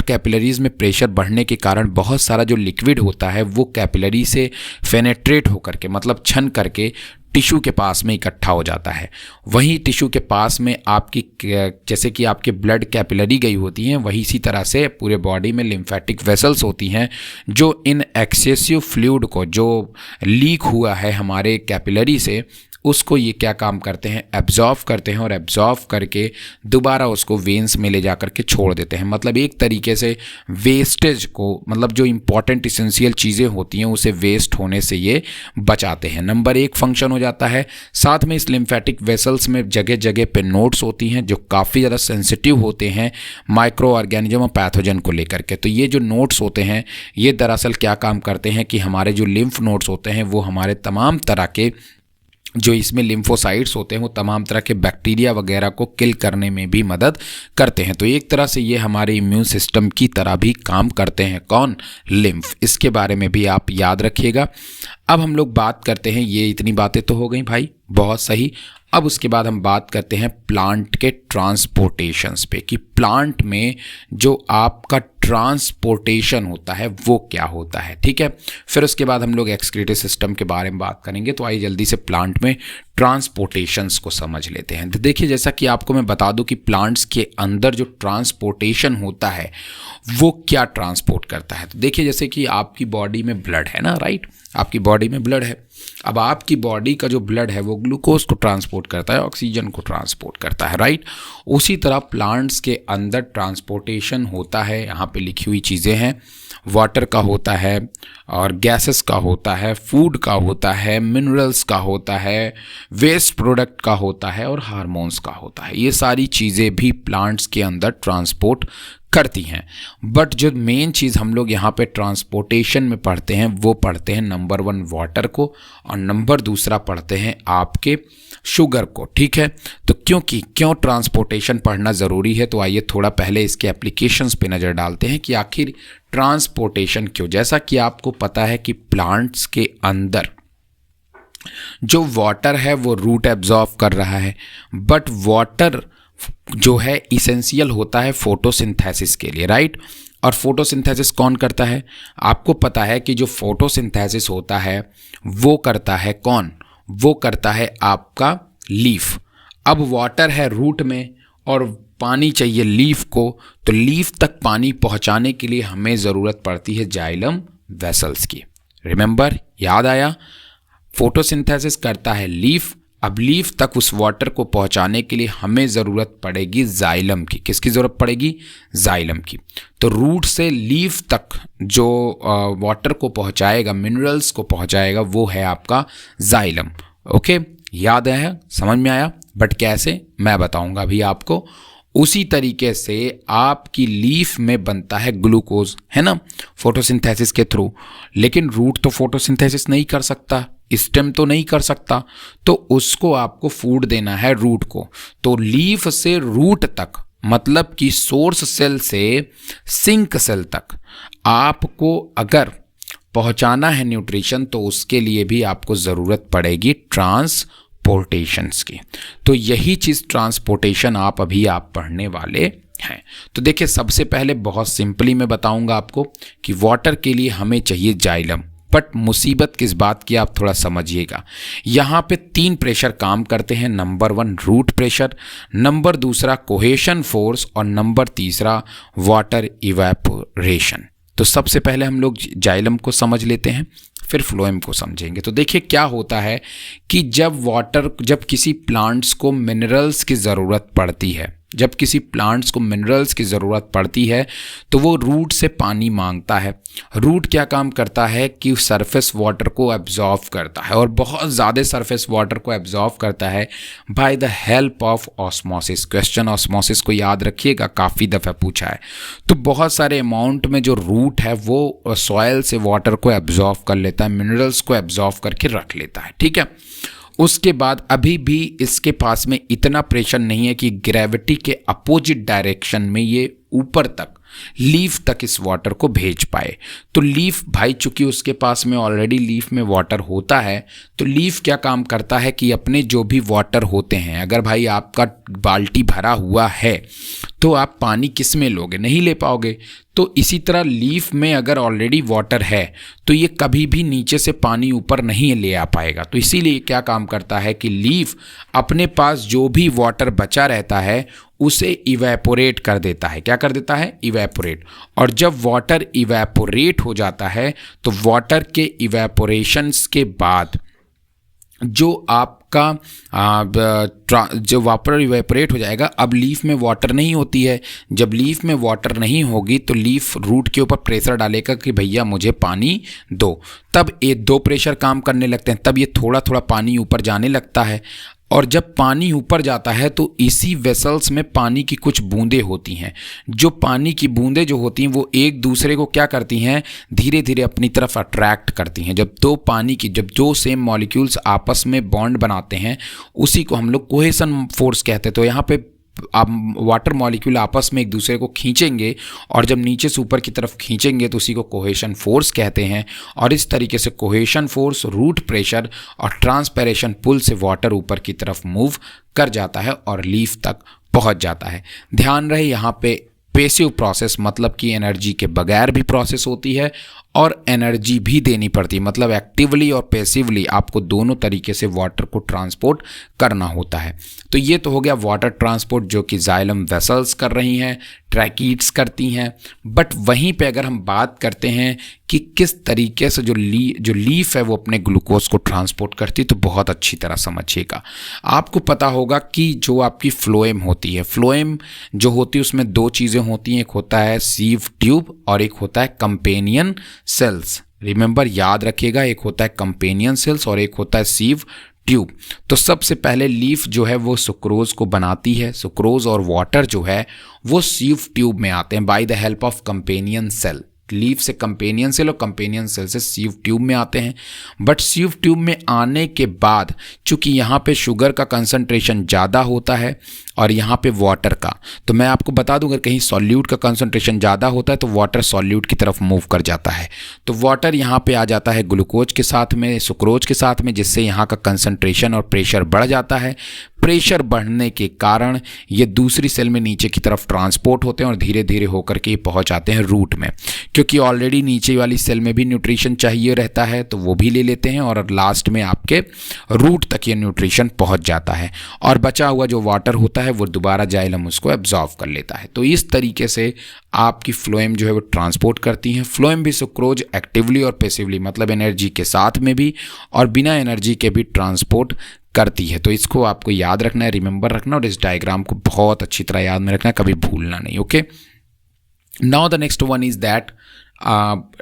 कैपिलरीज में प्रेशर बढ़ने के कारण बहुत सारा जो लिक्विड होता है वो कैपिलरी से फेनेट्रेट होकर के, मतलब छन करके टिश्यू के पास में इकट्ठा हो जाता है। वहीं टिश्यू के पास में आपकी, जैसे कि आपके ब्लड कैपिलरी गई होती हैं, वही इसी तरह से पूरे बॉडी में लिम्फेटिक वेसल्स होती हैं जो इन एक्सेसिव फ्लूइड को, जो लीक हुआ है हमारे कैपिलरी से, उसको ये क्या काम करते हैं, एब्जॉर्व करते हैं और एब्जॉर्व करके दोबारा उसको वेन्स में ले जा कर के छोड़ देते हैं। मतलब एक तरीके से वेस्टेज को, मतलब जो इंपॉर्टेंट इसेंशियल चीज़ें होती हैं उसे वेस्ट होने से ये बचाते हैं। नंबर 1 फंक्शन हो जाता है। साथ में इस लिम्फेटिक वेसल्स में जगह जगह पे नोड्स होती हैं जो काफ़ी ज़्यादा सेंसिटिव होते हैं माइक्रो ऑर्गेनिज्म और पैथोजन को लेकर के। तो ये जो नोड्स होते हैं ये दरअसल क्या काम करते हैं कि हमारे जो लिम्फ नोड्स होते हैं वो हमारे तमाम तरह के, जो इसमें लिम्फोसाइट्स होते हैं, वो तमाम तरह के बैक्टीरिया वगैरह को किल करने में भी मदद करते हैं। तो एक तरह से ये हमारे इम्यून सिस्टम की तरह भी काम करते हैं। कौन? लिम्फ। इसके बारे में भी आप याद रखिएगा। अब हम लोग बात करते हैं, ये इतनी बातें तो हो गई भाई, बहुत सही। अब उसके बाद हम बात करते हैं प्लांट के ट्रांसपोर्टेशंस पे, कि प्लांट में जो आपका ट्रांसपोर्टेशन होता है वो क्या होता है। ठीक है, फिर उसके बाद हम लोग एक्सक्रीटरी सिस्टम के बारे में बात करेंगे। तो आइए जल्दी से प्लांट में ट्रांसपोर्टेशंस को समझ लेते हैं। तो देखिए, जैसा कि आपको मैं बता दूं कि प्लांट्स के अंदर जो ट्रांसपोर्टेशन होता है वो क्या ट्रांसपोर्ट करता है। तो देखिए, जैसे कि आपकी बॉडी में ब्लड है ना, राइट, आपकी बॉडी में ब्लड है। अब आपकी बॉडी का जो ब्लड है वो ग्लूकोज को ट्रांसपोर्ट करता है, ऑक्सीजन को ट्रांसपोर्ट करता है, राइट। उसी तरह प्लांट्स के अंदर ट्रांसपोर्टेशन होता है। यहाँ पे लिखी हुई चीज़ें हैं, वाटर का होता है और गैसेस का होता है, फूड का होता है, मिनरल्स का होता है, वेस्ट प्रोडक्ट का होता है और हार्मोन्स का होता है। ये सारी चीज़ें भी प्लांट्स के अंदर ट्रांसपोर्ट करती हैं। बट जो मेन चीज़ हम लोग यहाँ पे ट्रांसपोर्टेशन में पढ़ते हैं वो पढ़ते हैं नंबर 1 वाटर को और नंबर 2 पढ़ते हैं आपके शुगर को। ठीक है, तो क्यों ट्रांसपोर्टेशन पढ़ना ज़रूरी है, तो आइए थोड़ा पहले इसके एप्लीकेशंस पे नज़र डालते हैं कि आखिर ट्रांसपोर्टेशन क्यों। जैसा कि आपको पता है कि प्लांट्स के अंदर जो वाटर है वो रूट एब्जॉर्व कर रहा है, बट वाटर जो है इसेंशियल होता है फोटोसिंथेसिस के लिए, राइट। और फोटोसिंथेसिस कौन करता है, आपको पता है कि जो फोटोसिंथेसिस होता है वो करता है कौन, वो करता है आपका लीफ। अब वाटर है रूट में और पानी चाहिए लीफ को, तो लीफ तक पानी पहुंचाने के लिए हमें ज़रूरत पड़ती है जाइलम वेसल्स की। रिमेंबर, याद आया, फोटोसिंथेसिस करता है लीफ, अब लीफ तक उस वाटर को पहुंचाने के लिए हमें ज़रूरत पड़ेगी जाइलम की। किसकी ज़रूरत पड़ेगी, जाइलम की। तो रूट से लीफ तक जो वाटर को पहुंचाएगा, मिनरल्स को पहुंचाएगा, वो है आपका जाइलम। ओके, याद है, समझ में आया। बट कैसे, मैं बताऊंगा अभी आपको। उसी तरीके से आपकी लीफ में बनता है ग्लूकोज, है ना, फोटोसिंथेसिस के थ्रू। लेकिन रूट तो फोटोसिंथेसिस नहीं कर सकता, स्टेम तो नहीं कर सकता, तो उसको आपको फूड देना है रूट को। तो लीफ से रूट तक, मतलब कि सोर्स सेल से सिंक सेल तक आपको अगर पहुंचाना है न्यूट्रिशन, तो उसके लिए भी आपको ज़रूरत पड़ेगी ट्रांसपोर्टेशंस की। तो यही चीज़ ट्रांसपोर्टेशन आप पढ़ने वाले हैं। तो देखिए, सबसे पहले बहुत सिंपली मैं बताऊंगा आपको कि वाटर के लिए हमें चाहिए जाइलम। बट मुसीबत किस बात की, आप थोड़ा समझिएगा। यहाँ पे 3 प्रेशर काम करते हैं। Number 1 root pressure, number 2 cohesion force और नंबर 3 वाटर इवेपोरेशन। तो सबसे पहले हम लोग जाइलम को समझ लेते हैं, फिर फ्लोएम को समझेंगे। तो देखिए क्या होता है कि जब किसी प्लांट्स को मिनरल्स की ज़रूरत पड़ती है, जब किसी प्लांट्स को मिनरल्स की ज़रूरत पड़ती है, तो वो रूट से पानी मांगता है। रूट क्या काम करता है कि सरफेस वाटर को एब्जॉर्व करता है, और बहुत ज़्यादा सरफेस वाटर को एब्जॉर्व करता है bye the help of osmosis. Question osmosis को याद रखिएगा, काफ़ी दफ़ा पूछा है। तो बहुत सारे अमाउंट में जो रूट है वो सॉयल से वाटर को एब्जॉर्व कर लेता है, मिनरल्स को एब्जॉर्व करके रख लेता है। ठीक है, उसके बाद अभी भी इसके पास में इतना प्रेशर नहीं है कि ग्रेविटी के अपोजिट डायरेक्शन में ये ऊपर तक लीफ तक इस वाटर को भेज पाए। तो लीफ भाई, चूंकि उसके पास में ऑलरेडी लीफ में वाटर होता है, तो लीफ क्या काम करता है कि अपने जो भी वाटर होते हैं, अगर भाई आपका बाल्टी भरा हुआ है तो आप पानी किस में लोगे, नहीं ले पाओगे। तो इसी तरह लीफ में अगर ऑलरेडी वाटर है तो ये कभी भी नीचे से पानी ऊपर नहीं ले आ पाएगा। तो इसीलिए क्या काम करता है कि लीफ अपने पास जो भी वाटर बचा रहता है उसे इवेपोरेट कर देता है। क्या कर देता है, इवेपोरेट। और जब वाटर इवेपोरेट हो जाता है तो वाटर के इवेपोरेशंस के बाद जो आपका जो वाटर इवेपोरेट हो जाएगा, अब लीफ में वाटर नहीं होती है। जब लीफ में वाटर नहीं होगी तो लीफ रूट के ऊपर प्रेशर डालेगा कि भैया मुझे पानी दो। तब ये 2 प्रेशर काम करने लगते हैं, तब ये थोड़ा थोड़ा पानी ऊपर जाने लगता है। और जब पानी ऊपर जाता है तो इसी वेसल्स में पानी की कुछ बूंदें होती हैं। जो पानी की बूंदें जो होती हैं वो एक दूसरे को क्या करती हैं, धीरे धीरे अपनी तरफ अट्रैक्ट करती हैं। जब दो सेम मॉलिक्यूल्स आपस में बॉन्ड बनाते हैं, उसी को हम लोग कोहेशन फोर्स कहते हैं। तो यहाँ पे आप वाटर मॉलिक्यूल आपस में एक दूसरे को खींचेंगे, और जब नीचे से ऊपर की तरफ खींचेंगे तो उसी को कोहेशन फोर्स कहते हैं। और इस तरीके से कोहेशन फोर्स, रूट प्रेशर और ट्रांसपैरेशन पुल से वाटर ऊपर की तरफ मूव कर जाता है और लीफ तक पहुंच जाता है। ध्यान रहे यहाँ पे पैसिव प्रोसेस, मतलब कि एनर्जी के बगैर भी प्रोसेस होती है और एनर्जी भी देनी पड़ती है, मतलब एक्टिवली और पैसिवली आपको दोनों तरीके से वाटर को ट्रांसपोर्ट करना होता है। तो ये तो हो गया वाटर ट्रांसपोर्ट, जो कि जाइलम वेसल्स कर रही हैं, ट्रैकीड्स करती हैं। बट वहीं पे अगर हम बात करते हैं कि किस तरीके से जो लीफ है वो अपने ग्लूकोज को ट्रांसपोर्ट करती है, तो बहुत अच्छी तरह समझिएगा। आपको पता होगा कि जो आपकी फ्लोएम होती है, फ्लोएम जो होती है उसमें 2 चीज़ें होती हैं, एक होता है सीव ट्यूब और एक होता है कंपेनियन सेल्स। रिमेंबर, याद रखिएगा, एक होता है कंपेनियन सेल्स और एक होता है सीव ट्यूब। तो सबसे पहले लीफ जो है वो सुक्रोज को बनाती है। सुक्रोज और वाटर जो है वो सीव ट्यूब में आते हैं by the help of companion cell. Leaf से कंपेनियन सेल और कंपेनियन सेल से सीव ट्यूब में आते हैं। बट सीव ट्यूब में आने के बाद चूंकि यहाँ पे शुगर का कंसंट्रेशन ज़्यादा होता है और यहाँ पे वाटर का, तो मैं आपको बता दूं अगर कहीं सॉल्यूट का कंसंट्रेशन ज़्यादा होता है तो वाटर सॉल्यूट की तरफ मूव कर जाता है। तो वाटर यहाँ पे आ जाता है ग्लूकोज के साथ में, सुक्रोज के साथ में, जिससे यहाँ का कंसंट्रेशन और प्रेशर बढ़ जाता है। प्रेशर बढ़ने के कारण ये दूसरी सेल में नीचे की तरफ ट्रांसपोर्ट होते हैं और धीरे धीरे होकर के पहुँच आते हैं रूट में, क्योंकि ऑलरेडी नीचे वाली सेल में भी न्यूट्रिशन चाहिए रहता है तो वो भी ले लेते हैं और लास्ट में आपके रूट तक ये न्यूट्रिशन पहुँच जाता है और बचा हुआ जो वाटर होता है वो दोबारा जाइलम उसको एब्जॉर्व कर लेता है। तो इस तरीके से आपकी फ्लोएम जो है वो ट्रांसपोर्ट करती हैं। फ्लोएम भी सुक्रोज एक्टिवली और पैसिवली, मतलब एनर्जी के साथ में भी और बिना एनर्जी के भी ट्रांसपोर्ट करती है। तो इसको आपको याद रखना है, रिमेंबर रखना, और इस डायग्राम को बहुत अच्छी तरह याद में रखना है, कभी भूलना नहीं। Okay, now the next one is that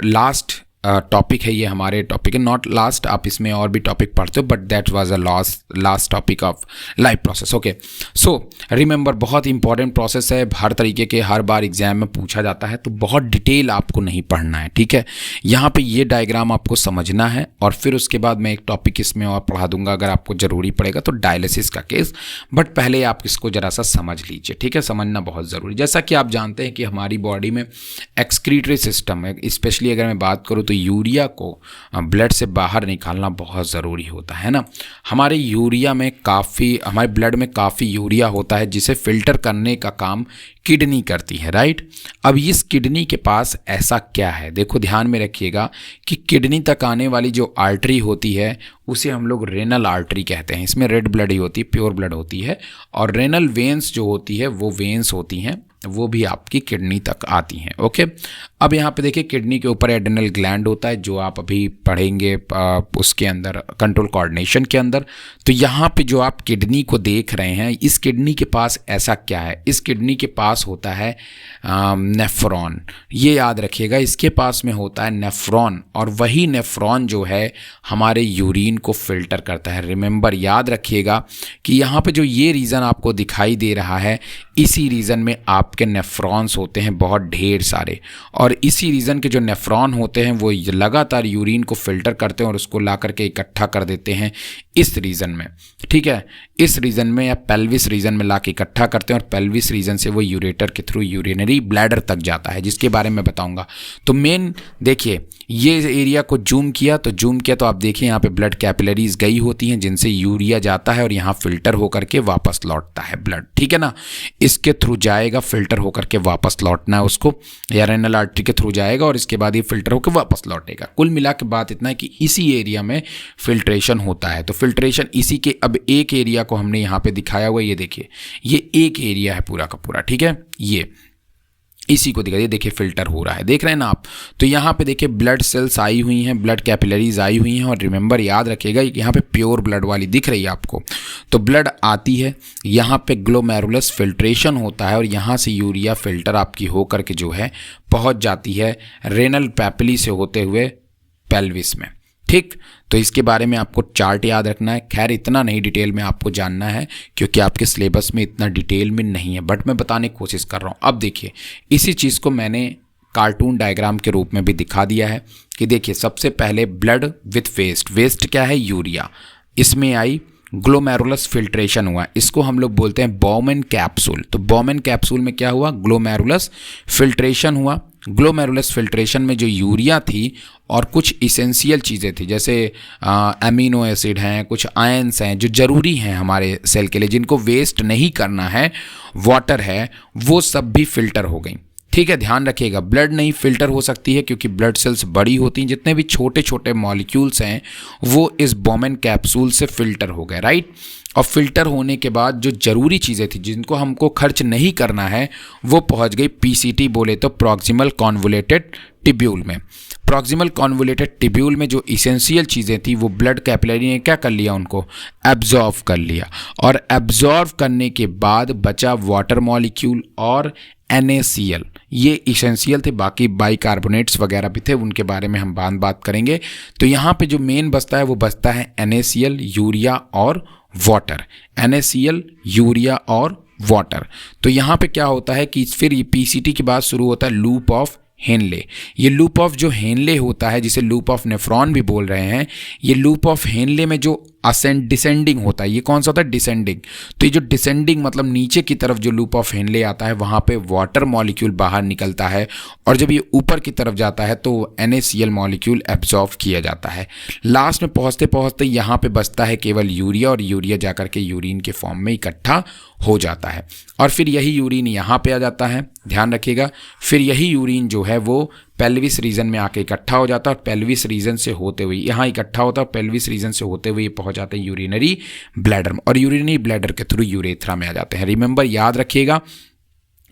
last topic है, ये हमारे टॉपिक है, नॉट लास्ट, आप इसमें और भी टॉपिक पढ़ते हो but that was a last topic of life process. Okay, so remember बहुत इंपॉर्टेंट प्रोसेस है, हर तरीके के हर बार एग्जाम में पूछा जाता है, तो बहुत डिटेल आपको नहीं पढ़ना है, ठीक है। यहाँ पे ये डायग्राम आपको समझना है और फिर उसके बाद मैं एक टॉपिक इसमें और पढ़ा दूंगा अगर आपको ज़रूरी पड़ेगा तो डायलिसिस का केस, बट पहले आप इसको ज़रा सा समझ लीजिए, ठीक है, समझना बहुत ज़रूरी। जैसा कि आप जानते हैं कि हमारी बॉडी में एक्सक्रीटरी सिस्टम है, स्पेशली अगर मैं बात करूँ तो यूरिया को ब्लड से बाहर निकालना बहुत ज़रूरी होता है ना। हमारे ब्लड में काफ़ी यूरिया होता है जिसे फिल्टर करने का काम किडनी करती है, राइट। अब इस किडनी के पास ऐसा क्या है, देखो ध्यान में रखिएगा कि किडनी तक आने वाली जो आर्टरी होती है उसे हम लोग रेनल आर्टरी कहते हैं। इसमें रेड ब्लड ही होती है, प्योर ब्लड होती है, और रेनल वेन्स जो होती है वो वेन्स होती हैं, वो भी आपकी किडनी तक आती हैं। ओके, अब यहाँ पे देखिए किडनी के ऊपर एड्रेनल ग्लैंड होता है जो आप अभी पढ़ेंगे उसके अंदर कंट्रोल कोऑर्डिनेशन के अंदर। तो यहाँ पे जो आप किडनी को देख रहे हैं, इस किडनी के पास ऐसा क्या है, इस किडनी के पास होता है नेफ्रॉन। ये याद रखिएगा, इसके पास में होता है नेफ्रॉन, और वही नेफ्रॉन जो है हमारे यूरिन को फिल्टर करता है। रिमेंबर, याद रखिएगा कि यहाँ पे जो ये रीज़न आपको दिखाई दे रहा है, इसी रीज़न में आपके नेफ्रॉन्स होते हैं बहुत ढेर सारे, और इसी रीज़न के जो नेफ्रॉन होते हैं वो लगातार यूरिन को फिल्टर करते हैं और उसको ला करके इकट्ठा कर देते हैं इस रीज़न में, ठीक है, इस रीज़न में या पेल्विस रीज़न में ला के इकट्ठा करते हैं और पेल्विस रीज़न से वो यूरेटर के थ्रू यूरिनरी ब्लैडर तक जाता है, जिसके बारे में बताऊंगा। तो मेन देखिए, ये एरिया को जूम किया तो आप देखिए यहाँ पे ब्लड कैपिलरीज गई होती हैं जिनसे यूरिया जाता है और यहाँ फिल्टर होकर के वापस लौटता है ब्लड, ठीक है ना। इसके थ्रू जाएगा, फिल्टर होकर के वापस लौटना है उसको, या रेनल आर्टरी के थ्रू जाएगा और इसके बाद ये फिल्टर होकर वापस लौटेगा। कुल मिला के बात इतना है कि इसी एरिया में फिल्ट्रेशन होता है। तो फिल्ट्रेशन इसी के, अब एक एरिया को हमने यहाँ पे दिखाया हुआ है, ये देखिए, ये एक एरिया है पूरा का पूरा, ठीक है, ये इसी को दिखाइए, देखिए फिल्टर हो रहा है, देख रहे हैं ना आप। तो यहाँ पे देखिए ब्लड सेल्स आई हुई हैं, ब्लड कैपिलरीज आई हुई हैं, और रिमेंबर याद रखिएगा यहाँ पे प्योर ब्लड वाली दिख रही है आपको। तो ब्लड आती है, यहाँ पे ग्लोमेरुलस फिल्ट्रेशन होता है और यहाँ से यूरिया फिल्टर आपकी हो करके जो है पहुँच जाती है रेनल पैपिली से होते हुए पेल्विस में, ठीक। तो इसके बारे में आपको चार्ट याद रखना है। खैर इतना नहीं डिटेल में आपको जानना है क्योंकि आपके सिलेबस में इतना डिटेल में नहीं है, बट मैं बताने की कोशिश कर रहा हूँ। अब देखिए, इसी चीज़ को मैंने कार्टून डायग्राम के रूप में भी दिखा दिया है कि देखिए सबसे पहले ब्लड विथ वेस्ट क्या है, यूरिया, इसमें आई ग्लोमेरुलस फिल्ट्रेशन हुआ, इसको हम लोग बोलते हैं बॉमेन कैप्सूल। तो बॉमेन कैप्सूल में क्या हुआ, ग्लोमेरुलस फिल्ट्रेशन हुआ। ग्लोमेरुलस फिल्ट्रेशन में जो यूरिया थी और कुछ इसेंशियल चीज़ें थी, जैसे अमीनो एसिड हैं, कुछ आयंस हैं जो ज़रूरी हैं हमारे सेल के लिए, जिनको वेस्ट नहीं करना है, वाटर है, वो सब भी फिल्टर हो गई, ठीक है। ध्यान रखिएगा, ब्लड नहीं फिल्टर हो सकती है क्योंकि ब्लड सेल्स बड़ी होती हैं, जितने भी छोटे छोटे मॉलिक्यूल्स हैं वो इस बॉमेन कैप्सूल से फिल्टर हो गए, राइट। और फिल्टर होने के बाद जो ज़रूरी चीज़ें थी जिनको हमको खर्च नहीं करना है वो पहुंच गई पीसीटी, बोले तो प्रॉक्सिमल कॉन्वोलेटेड टिब्यूल में। प्रॉक्सिमल कॉन्वोलेटेड टिब्यूल में जो इसेंशियल चीज़ें थी वो ब्लड कैपिलरी ने क्या कर लिया, उनको एब्जॉर्व कर लिया, और एब्जॉर्व करने के बाद बचा वाटर मॉलिक्यूल और NaCl, ये इसेंशियल थे, बाकी बाइकार्बोनेट्स वगैरह भी थे, उनके बारे में हम बात करेंगे। तो यहाँ पे जो मेन बचता है वो बचता है NaCl, यूरिया और वाटर। NaCl, यूरिया और वाटर। तो यहाँ पे क्या होता है कि फिर ये PCT के बाद शुरू होता है लूप ऑफ हेनले। ये लूप ऑफ जो हेनले होता है, जिसे लूप ऑफ नेफ्रॉन भी बोल रहे हैं, ये लूप ऑफ हेनले में जो डिसेंडिंग होता है, ये कौन सा होता है? डिसेंडिंग। तो ये जो डिसेंडिंग मतलब नीचे की तरफ जो लूप ऑफ हेनले आता है, वहाँ पे वाटर मॉलिक्यूल बाहर निकलता है, और जब ये ऊपर की तरफ जाता है तो NaCl मॉलिक्यूल एब्जॉर्ब किया जाता है। लास्ट में पहुँचते पहुँचते यहाँ पे बचता है केवल यूरिया, और यूरिया जाकर के यूरिन के फॉर्म में इकट्ठा हो जाता है, और फिर यही यूरिन यहाँ पे आ जाता है, ध्यान रखिएगा। फिर यही यूरिन जो है वो पेल्विस रीजन में आके इकट्ठा हो जाता है, और पेल्विस रीजन से होते हुए यहाँ इकट्ठा होता है, पेल्विस रीजन से होते हुए पहुँच जाते हैं यूरिनरी ब्लैडर में, और यूरिनरी ब्लैडर के थ्रू यूरेथ्रा में आ जाते हैं। रिमेंबर, याद रखिएगा,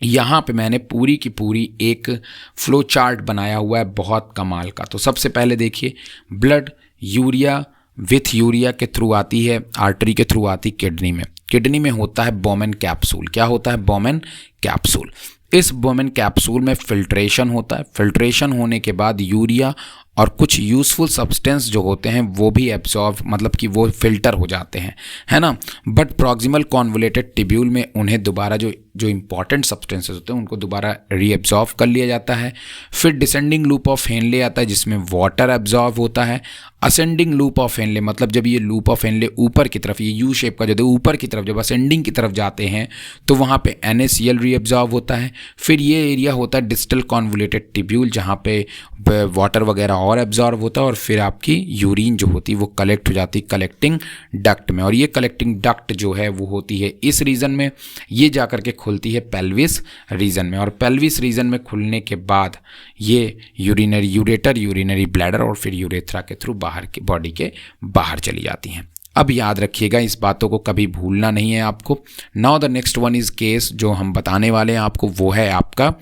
यहाँ पे मैंने पूरी की पूरी एक फ्लो चार्ट बनाया हुआ है बहुत कमाल का। तो सबसे पहले देखिए, ब्लड यूरिया विथ यूरिया के थ्रू आती है, आर्टरी के थ्रू आती किडनी में। किडनी में होता है बोमेन कैप्सूल। क्या होता है? Bowman capsule. इस बोमेन कैप्सूल में फिल्ट्रेशन होता है। फिल्ट्रेशन होने के बाद यूरिया और कुछ यूज़फुल सब्सटेंस जो होते हैं वो भी एब्जॉर्ब, मतलब कि वो फिल्टर हो जाते हैं, है ना। बट प्रॉक्सिमल कॉन्वोलेटेड टिब्यूल में उन्हें दोबारा जो इंपॉर्टेंट सब्सटेंसेस होते हैं उनको दोबारा रीएब्जॉर्ब कर लिया जाता है। फिर डिसेंडिंग लूप ऑफ हेनले आता है, जिसमें वाटर एब्जॉर्ब होता है। असेंडिंग लूप ऑफ हेनले, मतलब जब ये लूप ऑफ हेनले ऊपर की तरफ, ये यू शेप का जो ऊपर की तरफ, जब असेंडिंग की तरफ जाते हैं तो वहाँ पे NaCl रीएब्जॉर्ब होता है। फिर ये एरिया होता है डिस्टल कॉन्वोलेटेड टिब्यूल, जहाँ पे वाटर वगैरह और एब्जॉर्ब होता है, और फिर आपकी यूरिन जो होती है वो कलेक्ट हो जाती है कलेक्टिंग डक्ट में, और ये कलेक्टिंग डक्ट जो है वो होती है इस रीजन में, ये जाकर के खुलती है पेल्विस रीजन में, और पेल्विस रीजन में खुलने के बाद ये यूरिनरी यूरेटर, यूरिनरी ब्लैडर और फिर यूरेथ्रा के थ्रू बाहर के बॉडी के बाहर चली जाती हैं। अब याद रखिएगा, इस बातों को कभी भूलना नहीं है आपको। Now the next one is case जो हम बताने वाले हैं आपको, वो है आपका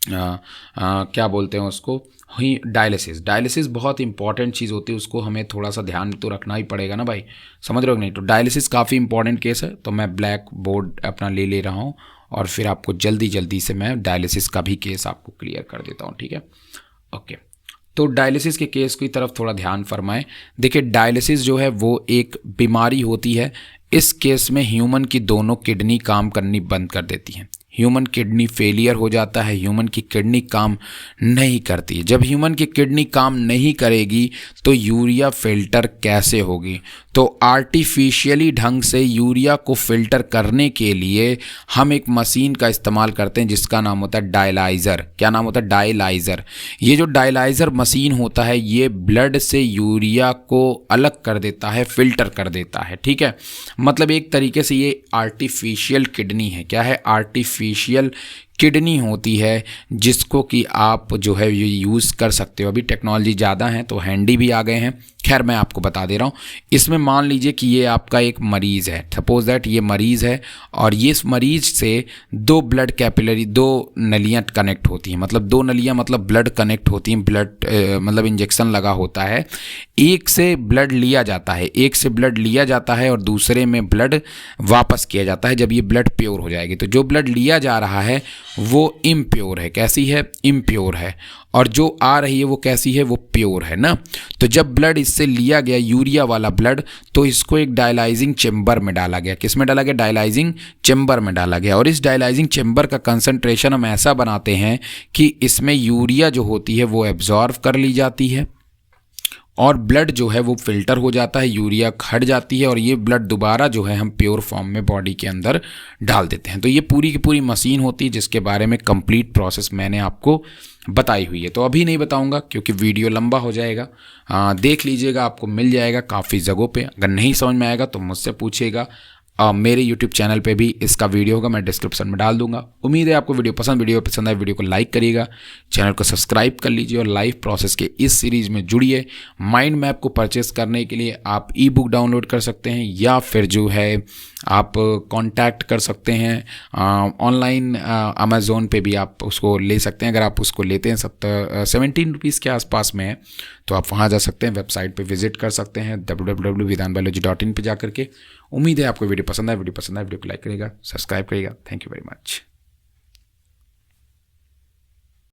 क्या बोलते हैं उसको, ही डायलिसिस। डायलिसिस बहुत इंपॉर्टेंट चीज़ होती है, उसको हमें थोड़ा सा ध्यान तो रखना ही पड़ेगा ना भाई, समझ रहे हो नहीं? तो डायलिसिस काफ़ी इंपॉर्टेंट केस है, तो मैं ब्लैक बोर्ड अपना ले रहा हूँ, और फिर आपको जल्दी से मैं डायलिसिस का भी केस आपको क्लियर कर देता हूँ, ठीक है? ओके, तो डायलिसिस के केस की तरफ थोड़ा ध्यान फरमाएं। देखिए, डायलिसिस जो है वो एक बीमारी होती है। इस केस में ह्यूमन की दोनों किडनी काम करनी बंद कर देती हैं। ह्यूमन किडनी फेलियर हो जाता है, ह्यूमन की किडनी काम नहीं करती। जब ह्यूमन की किडनी काम नहीं करेगी तो यूरिया फिल्टर कैसे होगी? तो आर्टिफिशियली ढंग से यूरिया को फिल्टर करने के लिए हम एक मशीन का इस्तेमाल करते हैं जिसका नाम होता है डायलाइज़र। क्या नाम होता है? डायलाइज़र। ये जो डायलाइज़र मशीन होता है ये ब्लड से यूरिया को अलग कर देता है, फिल्टर कर देता है, ठीक है? मतलब एक तरीके से ये आर्टिफिशियल किडनी है। क्या है? आर्टिफिशियल किडनी होती है, जिसको कि आप जो है ये यूज़ कर सकते हो। अभी टेक्नोलॉजी ज़्यादा है तो हैंडी भी आ गए हैं, खैर मैं आपको बता दे रहा हूँ। इसमें मान लीजिए कि ये आपका एक मरीज़ है, सपोज दैट ये मरीज़ है, और ये इस मरीज़ से दो ब्लड कैपिलरी, दो नलियाँ कनेक्ट होती हैं। मतलब दो नलियाँ मतलब ब्लड कनेक्ट होती हैं, ब्लड मतलब इंजेक्शन लगा होता है। एक से ब्लड लिया जाता है, एक से ब्लड लिया जाता है और दूसरे में ब्लड वापस किया जाता है जब ये ब्लड प्योर हो जाएगी। तो जो ब्लड लिया जा रहा है वो इम्प्योर है। कैसी है? इम्प्योर है। और जो आ रही है वो कैसी है? वो प्योर है ना। तो जब ब्लड इससे लिया गया, यूरिया वाला ब्लड, तो इसको एक डायलाइजिंग चेम्बर में डाला गया। किस में डाला गया? डायलाइजिंग चेम्बर में डाला गया। और इस डायलाइजिंग चेम्बर का कंसंट्रेशन हम ऐसा बनाते हैं कि इसमें यूरिया जो होती है वो एब्जॉर्व कर ली जाती है, और ब्लड जो है वो फिल्टर हो जाता है, यूरिया हट जाती है, और ये ब्लड दोबारा जो है हम प्योर फॉर्म में बॉडी के अंदर डाल देते हैं। तो ये पूरी की पूरी मशीन होती है जिसके बारे में कंप्लीट प्रोसेस मैंने आपको बताई हुई है। तो अभी नहीं बताऊंगा क्योंकि वीडियो लंबा हो जाएगा। देख लीजिएगा, आपको मिल जाएगा काफ़ी जगहों पे। अगर नहीं समझ में आएगा तो मुझसे पूछिएगा। मेरे YouTube चैनल पे भी इसका वीडियो होगा, मैं डिस्क्रिप्शन में डाल दूंगा। उम्मीद है आपको वीडियो पसंद आए, वीडियो को लाइक करिएगा, चैनल को सब्सक्राइब कर लीजिए, और लाइफ प्रोसेस के इस सीरीज़ में जुड़िए। माइंड मैप को परचेस करने के लिए आप ई बुक डाउनलोड कर सकते हैं, या फिर जो है आप कांटेक्ट कर सकते हैं ऑनलाइन। अमेज़ोन पे भी आप उसको ले सकते हैं। अगर आप उसको लेते हैं 17 रुपीज़ के आसपास में है, तो आप वहाँ जा सकते हैं, वेबसाइट पे विजिट कर सकते हैं www.vedanbiology.in पे जा करके। उम्मीद है आपको वीडियो पसंद आए। वीडियो को लाइक करिएगा, सब्सक्राइब करिएगा। Thank you very much.